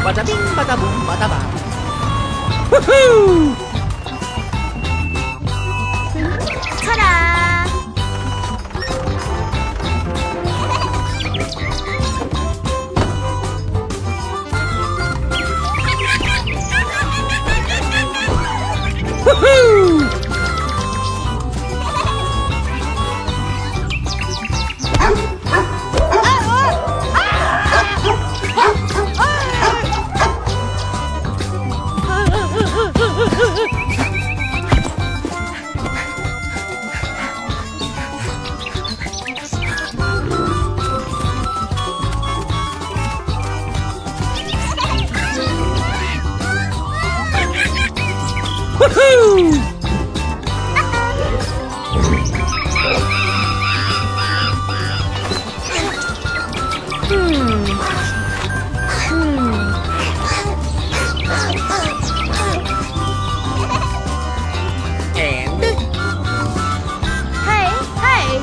바다빙 바다붕 바다방. 후후. 쳐라. 후후. 후후. And Hey, hey.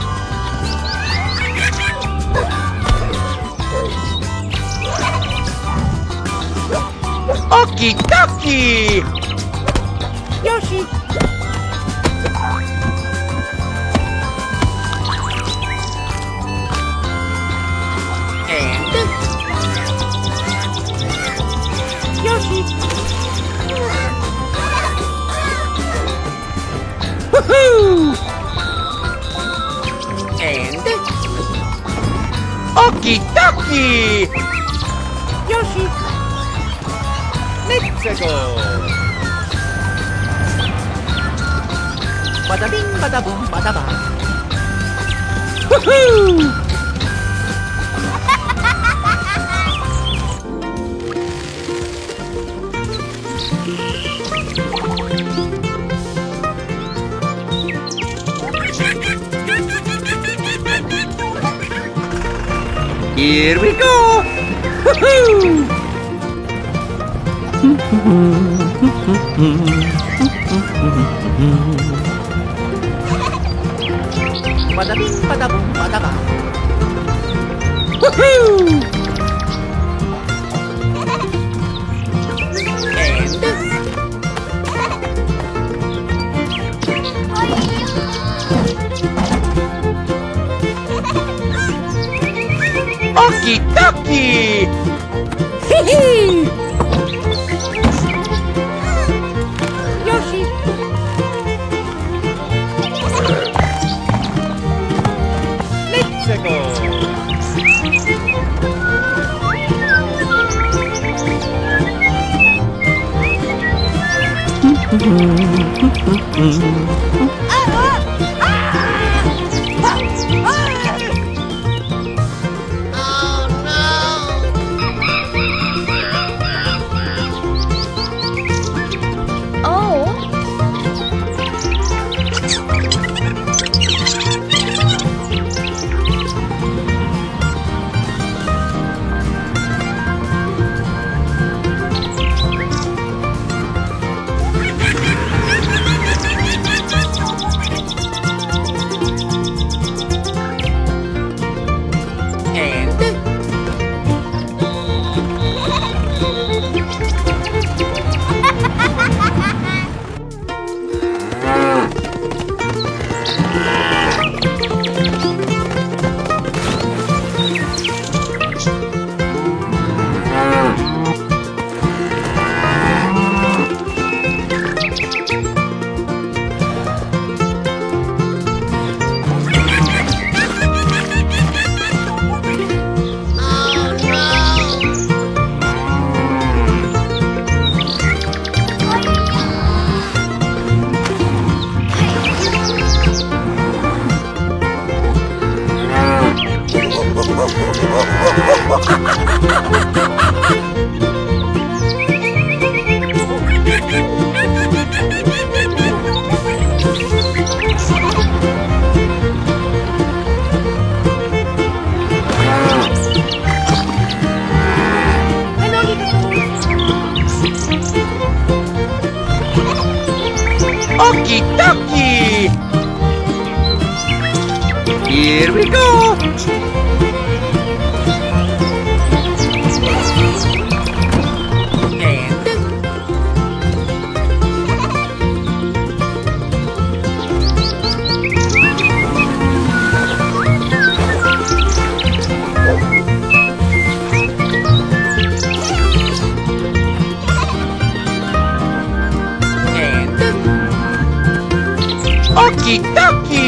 okie dokie. Yoshi. And Yoshi. Woohoo! And okie dokie. Yoshi. Let's go. 바다빙 바다붕 바다방. 후후. Here we go. Woohoo. 바다빙 바다붕 바다방. Woohoo. And okie dokie. Hee Yoshi. Let's go. Okie dokie! Here we go!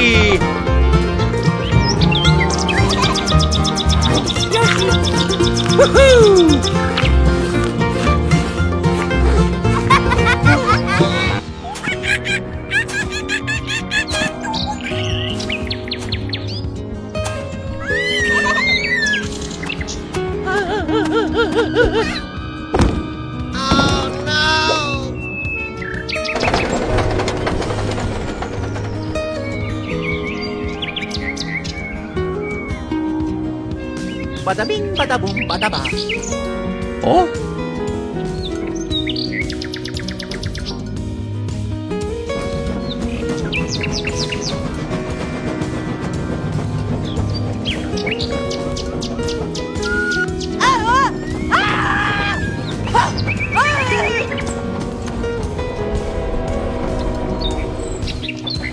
toki. Woohoo! Bada bing, bada boom, bada ba. Oh?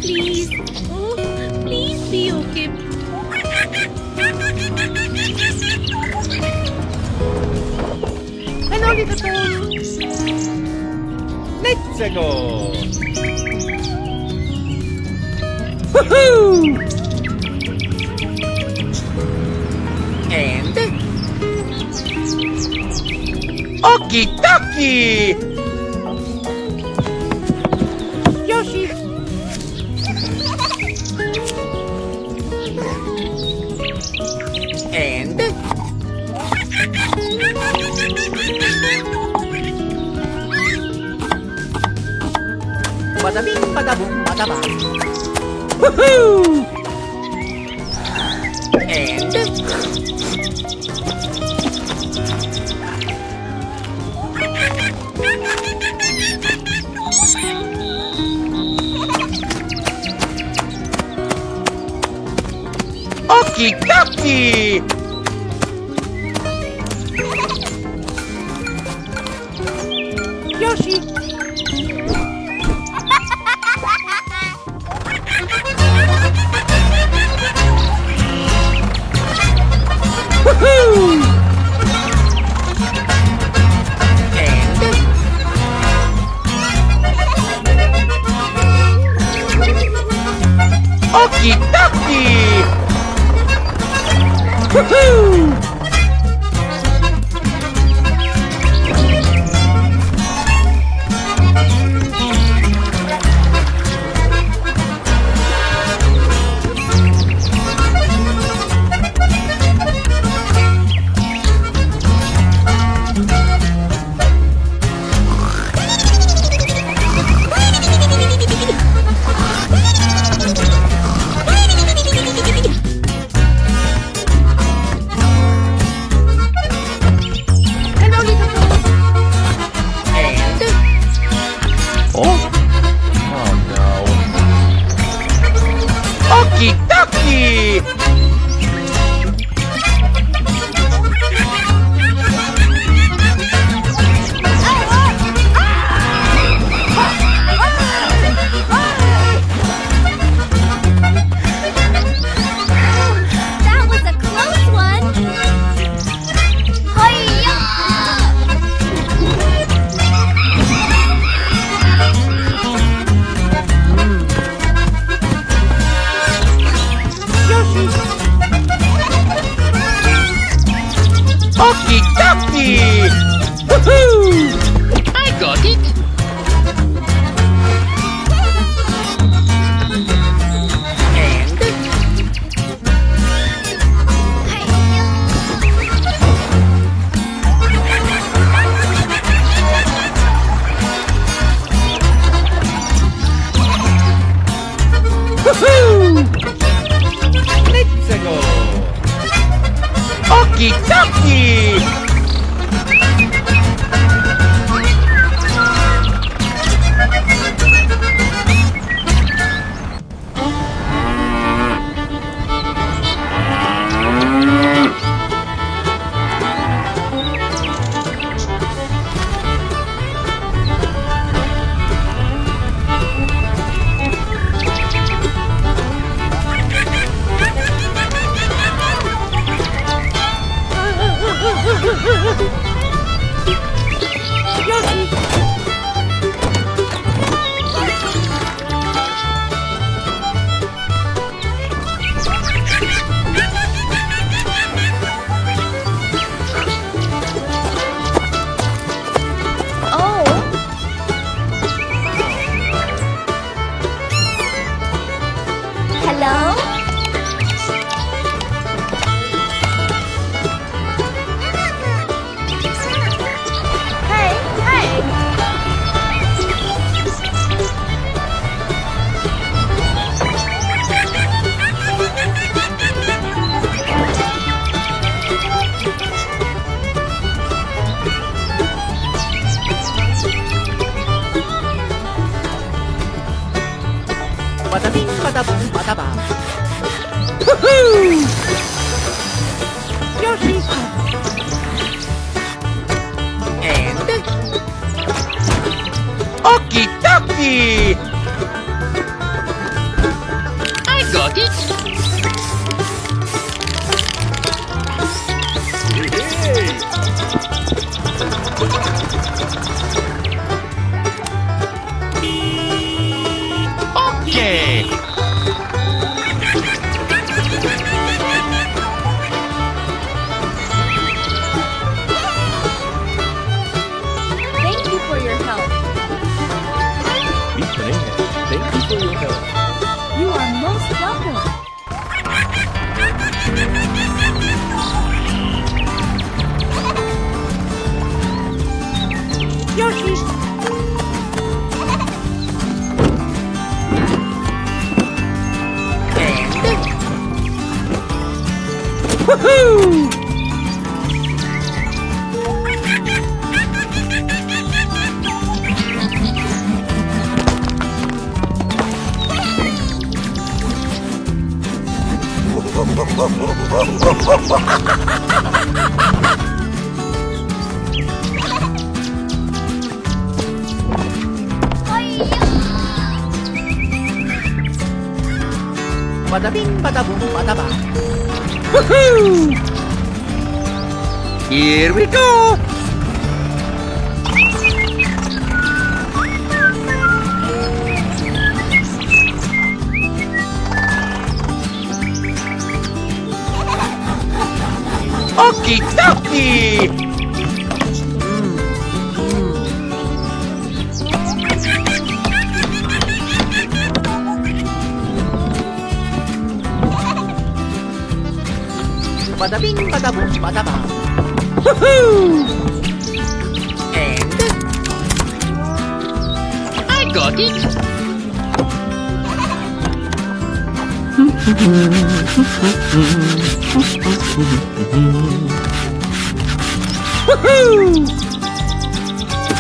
Please. Oh, please be okay. Hello, little toad. Let's go. Woohoo! And Okie dokie. Yoshi. and bada bing, bada boom, bada ba. Woohoo! And Okie dokie. Yoshi. Woohoo! Okie dokie. Woohoo! Okie dokie! That was a close one. Hi-ya! Okie dokie! Woohoo! I got it. Woohoo! Let's go! Okie dokie! badaboom, badaba. Woohoo! Yoshi. And Okie dokie! I got it. Okay! Thank you for your help. Thank you for your help. You are most welcome. Yoshi. And Woohoo! badabing, badaboom, badaba. Woohoo! Here we go! Okie dokie! Badabing, badaboom, badaba. Woohoo! And I got it. Woohoo!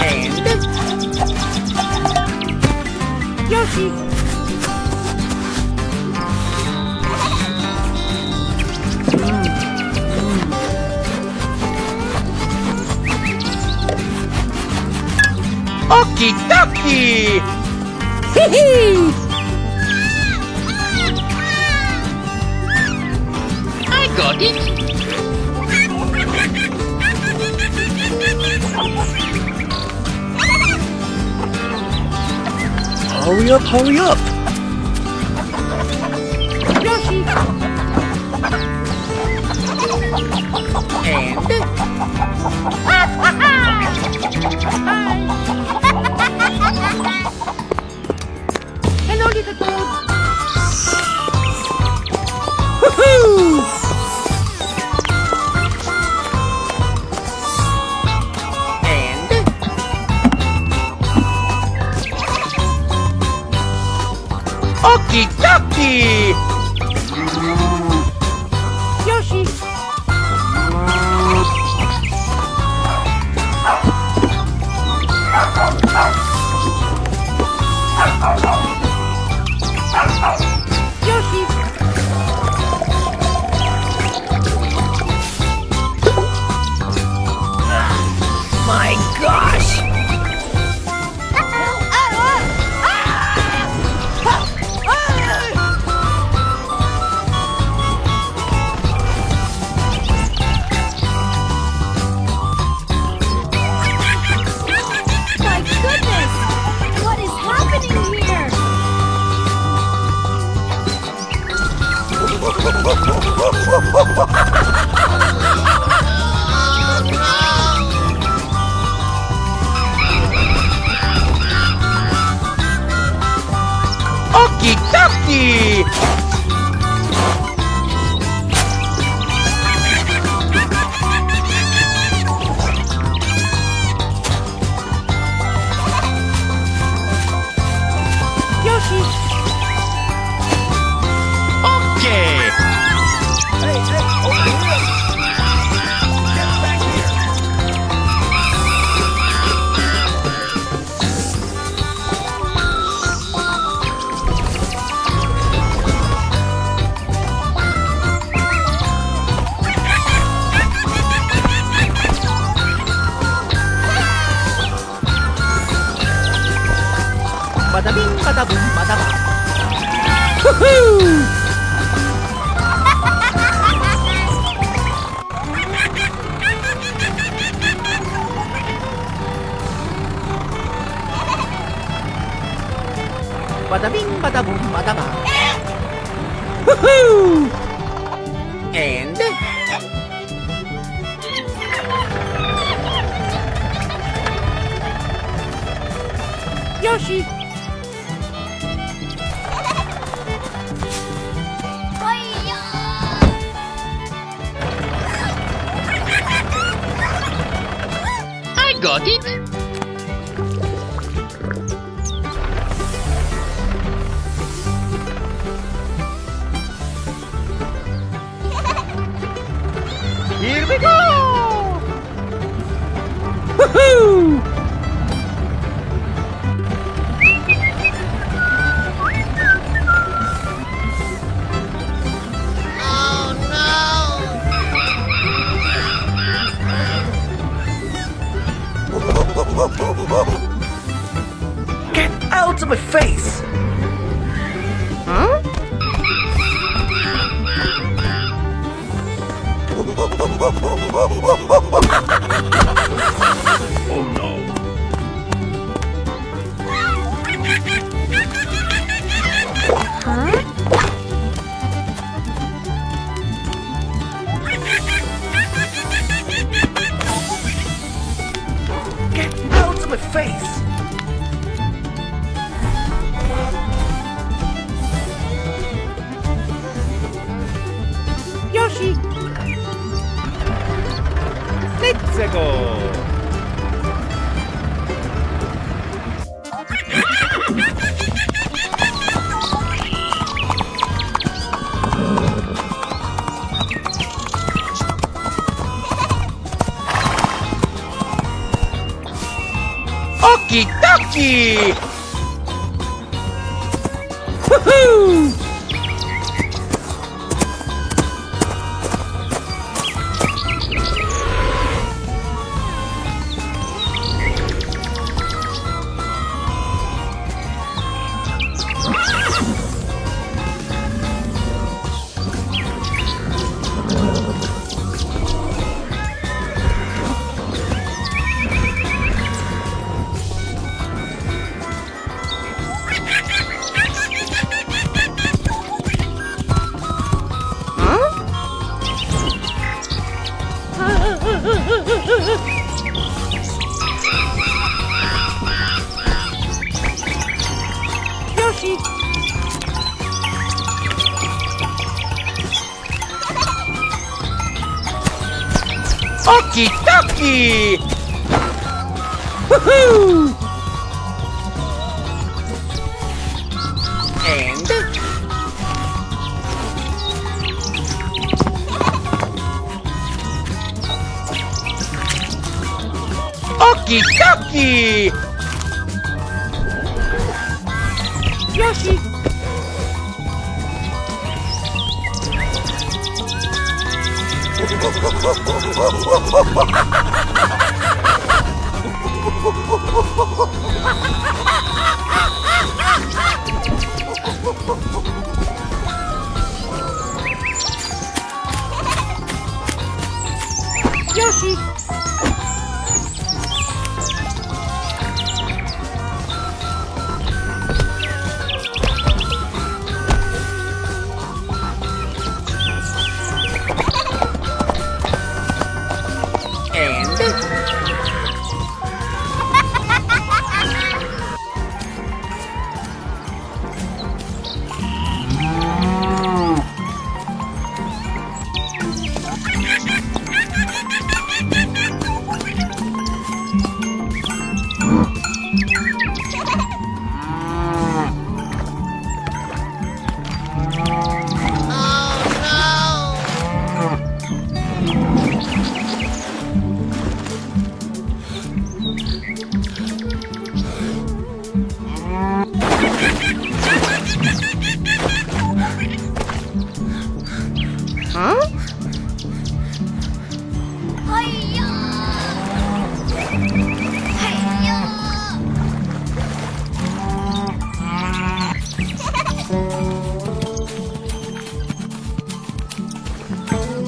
And Yoshi. Okie dokie! Hee-hee! I got it. Hurry up, hurry up. Yoshi. And hello, little toad. Woohoo! And Okie dokie! Yoshi. Yoshi. My gosh. My goodness! What is happening here? Okie dokie! Yoshi. Okay! Hey, hey, Bada bing, bada boom, bada bang. Woohoo! Bada bing, bada boom, bada bang. Woohoo! And Yoshi. I got it. Here we go! Woohoo! Get out of my face! Huh? Oh no. Get out of my face! Yoshi. Let's go! Okie dokie! Woohoo! Yoshi. Okie dokie! Woohoo! And Okie dokie! Yoshi. Yoshi.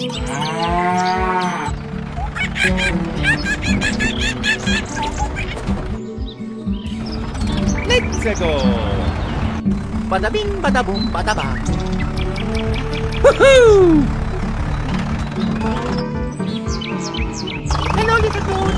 Let's go! Bada bing, bada boom, bada bang. Woohoo! Hello, little toad.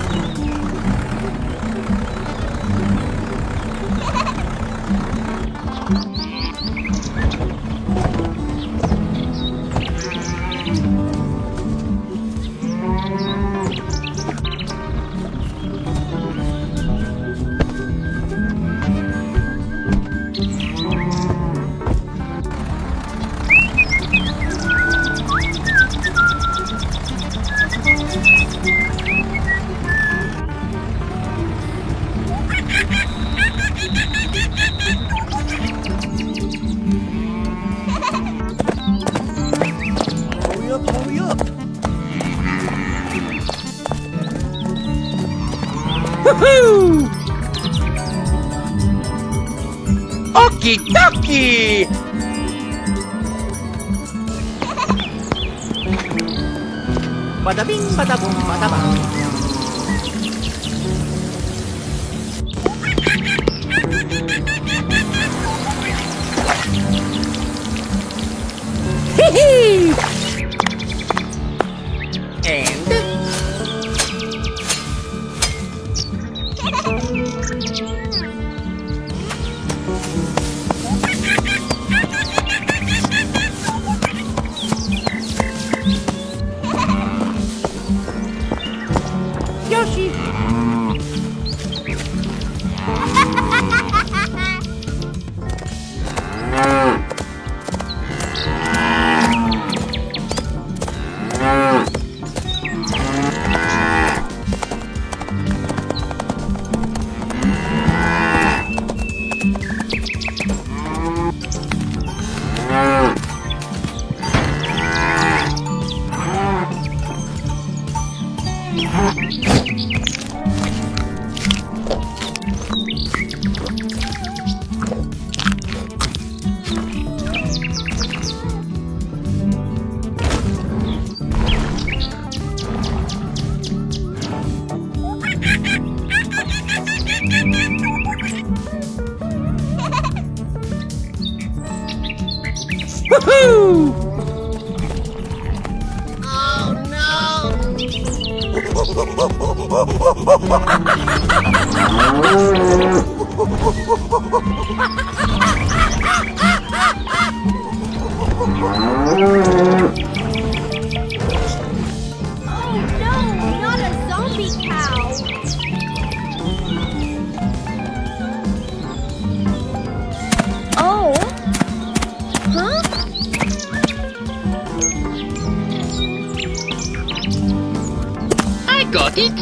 Hurry up, hurry up. Woohoo! Okie dokie! Bada bing, bada boom, bada bang. Hee And Yoshi! Woohoo! Oh no, not a zombie cow. Oh. Huh? I got it!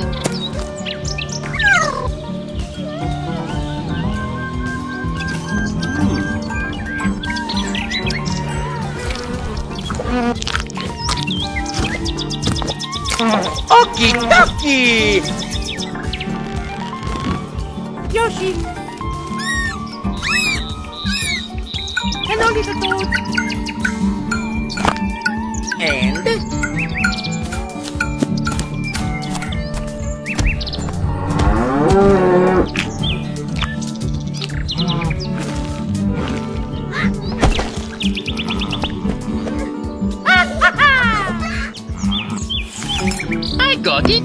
Okie dokie! Yoshi. Hello, little toad. And I got it!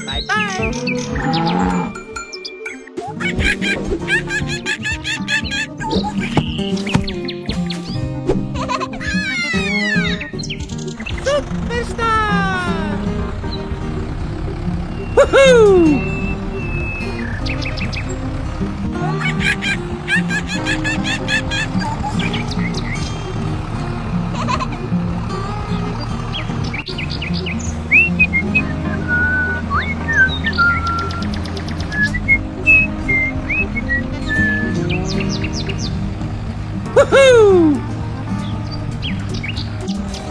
Bye-bye. Superstar! Woohoo! Woohoo!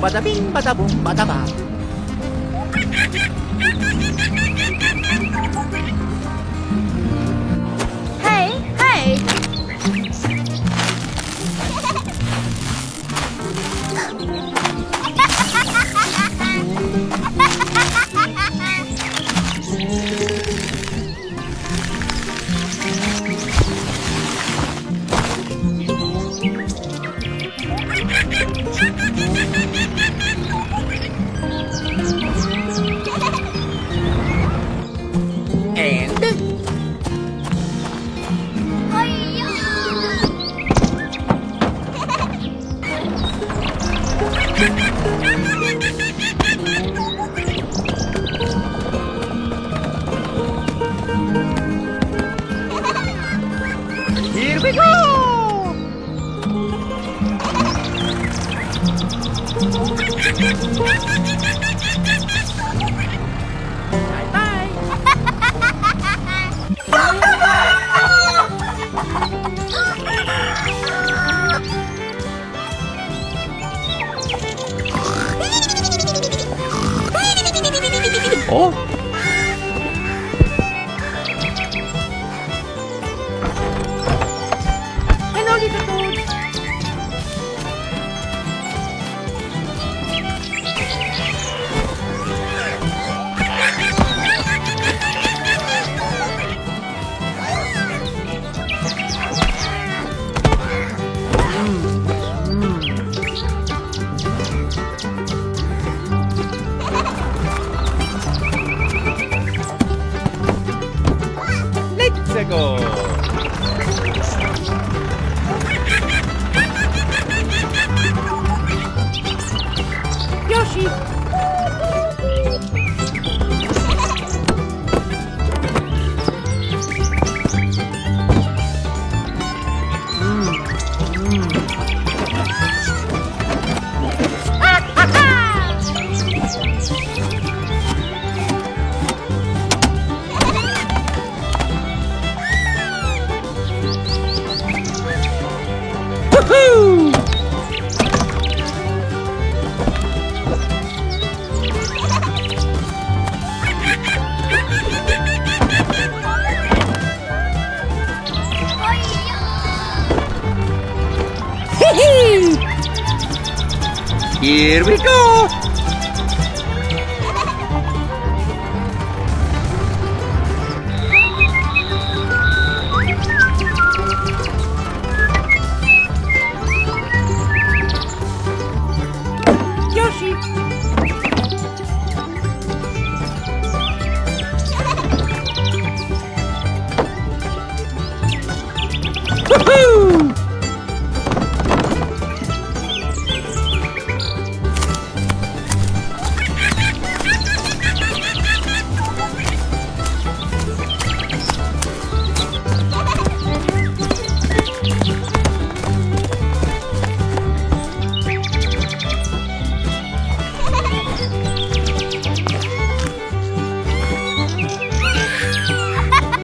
Bada bing, bada boom, bada bang. Hey, hey! And here we go! Bye-bye! Oh! Hello, little toad! Let's go! Yoshi! Woohoo! Here we go!